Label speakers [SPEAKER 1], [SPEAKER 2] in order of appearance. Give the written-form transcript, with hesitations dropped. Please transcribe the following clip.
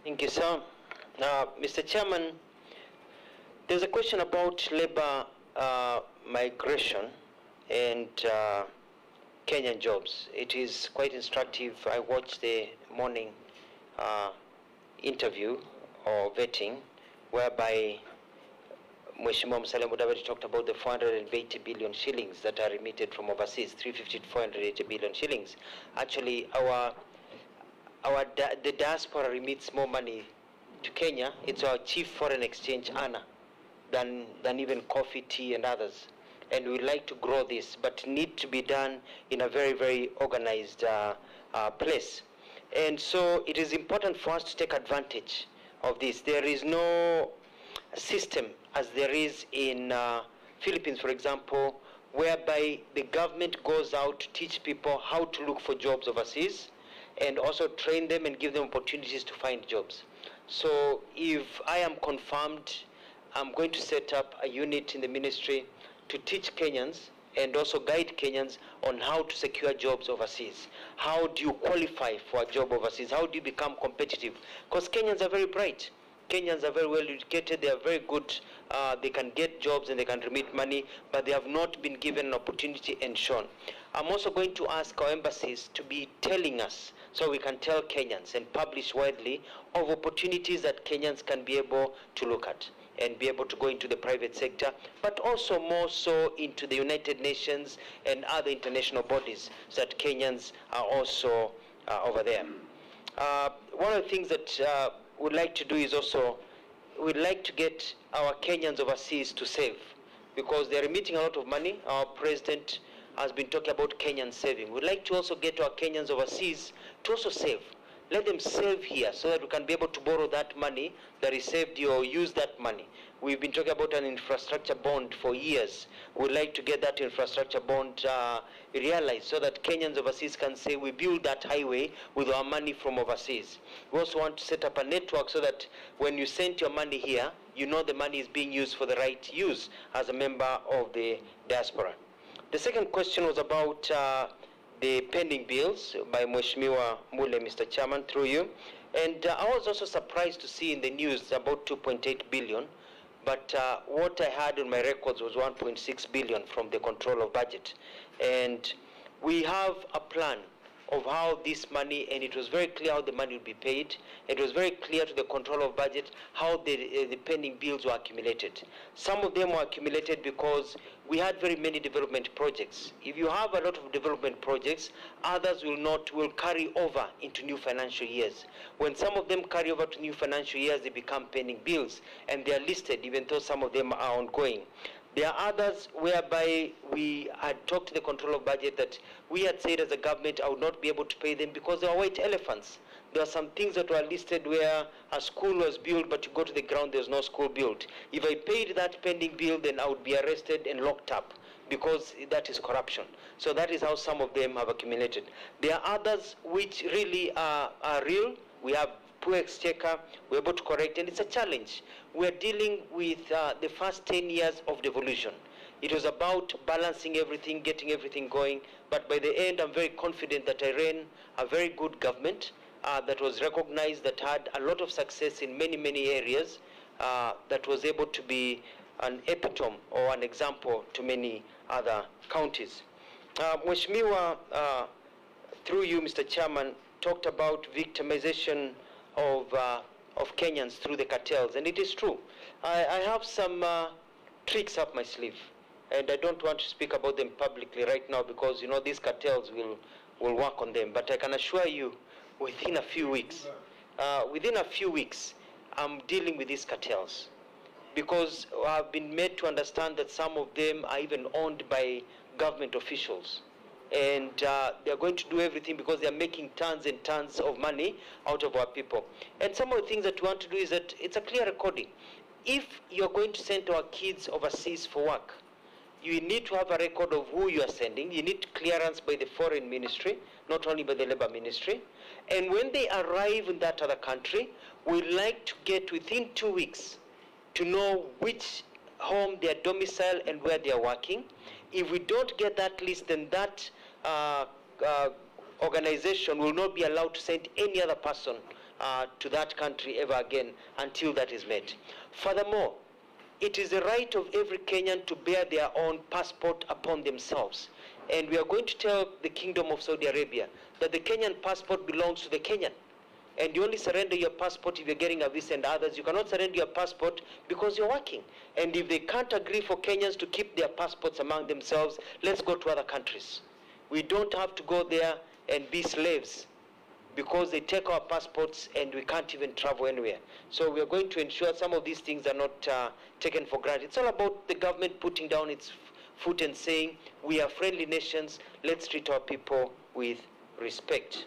[SPEAKER 1] Thank you, sir. Mr. Chairman, there's a question about labor migration and Kenyan jobs. It is quite instructive. I watched the morning interview or vetting whereby Mheshimiwa Musalia Mudavadi talked about the 480 billion shillings that are remitted from overseas, 350 to 480 billion shillings. Actually, the diaspora remits more money to Kenya. It's our chief foreign exchange earner than even coffee, tea, and others. And we'd like to grow this, but need to be done in a very, very organized place. And so it is important for us to take advantage of this. There is no system as there is in Philippines, for example, whereby the government goes out to teach people how to look for jobs overseas and also train them and give them opportunities to find jobs. So if I am confirmed, I'm going to set up a unit in the ministry to teach Kenyans and also guide Kenyans on how to secure jobs overseas. How do you qualify for a job overseas? How do you become competitive? Because Kenyans are very bright. Kenyans are very well educated, they are very good, they can get jobs and they can remit money, but they have not been given an opportunity and shown. I'm also going to ask our embassies to be telling us, so we can tell Kenyans and publish widely, of opportunities that Kenyans can be able to look at and be able to go into the private sector, but also more so into the United Nations and other international bodies, so that Kenyans are also over there. One of the things that we'd like to do is also, we'd like to get our Kenyans overseas to save, because they're remitting a lot of money. Our president has been talking about Kenyan saving. We'd like to also get our Kenyans overseas to also save. Let them save here so that we can be able to borrow that money that is saved here or use that money. We've been talking about an infrastructure bond for years. We'd like to get that infrastructure bond realized so that Kenyans overseas can say we build that highway with our money from overseas. We also want to set up a network so that when you send your money here, you know the money is being used for the right use as a member of the diaspora. The second question was about the pending bills by Mheshimiwa Mule, Mr. Chairman, through you. And I was also surprised to see in the news about 2.8 billion, but what I had on my records was 1.6 billion from the control of budget. And we have a plan of how this money, and it was very clear how the money will be paid. It was very clear to the control of budget how the pending bills were accumulated. Some of them were accumulated because we had very many development projects. If you have a lot of development projects, others will carry over into new financial years. When some of them carry over to new financial years, they become pending bills, and they are listed even though some of them are ongoing. There are others whereby we had talked to the control of budget that we had said as a government I would not be able to pay them because they are white elephants. There are some things that were listed where a school was built, but you go to the ground, there's no school built. If I paid that pending bill, then I would be arrested and locked up because that is corruption. So that is how some of them have accumulated. There are others which really are real. We have poor exchequer, we're able to correct, and it's a challenge. We're dealing with the first 10 years of devolution. It was about balancing everything, getting everything going, but by the end, I'm very confident that I ran a very good government that was recognized, that had a lot of success in many, many areas, that was able to be an epitome or an example to many other counties. Mheshimiwa, through you, Mr. Chairman, talked about victimization of Kenyans through the cartels, and it is true. I have some tricks up my sleeve, and I don't want to speak about them publicly right now because you know these cartels will work on them. But I can assure you, within a few weeks, I'm dealing with these cartels, because I've been made to understand that some of them are even owned by government officials. And they're going to do everything because they're making tons and tons of money out of our people. And some of the things that we want to do is that it's a clear recording. If you're going to send our kids overseas for work, you need to have a record of who you are sending. You need clearance by the foreign ministry, not only by the labor ministry. And when they arrive in that other country, we like to get within 2 weeks to know which home, their domicile, and where they are working. If we don't get that list, then that organization will not be allowed to send any other person to that country ever again until that is met. Furthermore, it is the right of every Kenyan to bear their own passport upon themselves. And we are going to tell the Kingdom of Saudi Arabia that the Kenyan passport belongs to the Kenyan. And you only surrender your passport if you're getting a visa and others. You cannot surrender your passport because you're working. And if they can't agree for Kenyans to keep their passports among themselves, let's go to other countries. We don't have to go there and be slaves because they take our passports and we can't even travel anywhere. So we are going to ensure some of these things are not taken for granted. It's all about the government putting down its foot and saying, we are friendly nations, let's treat our people with respect.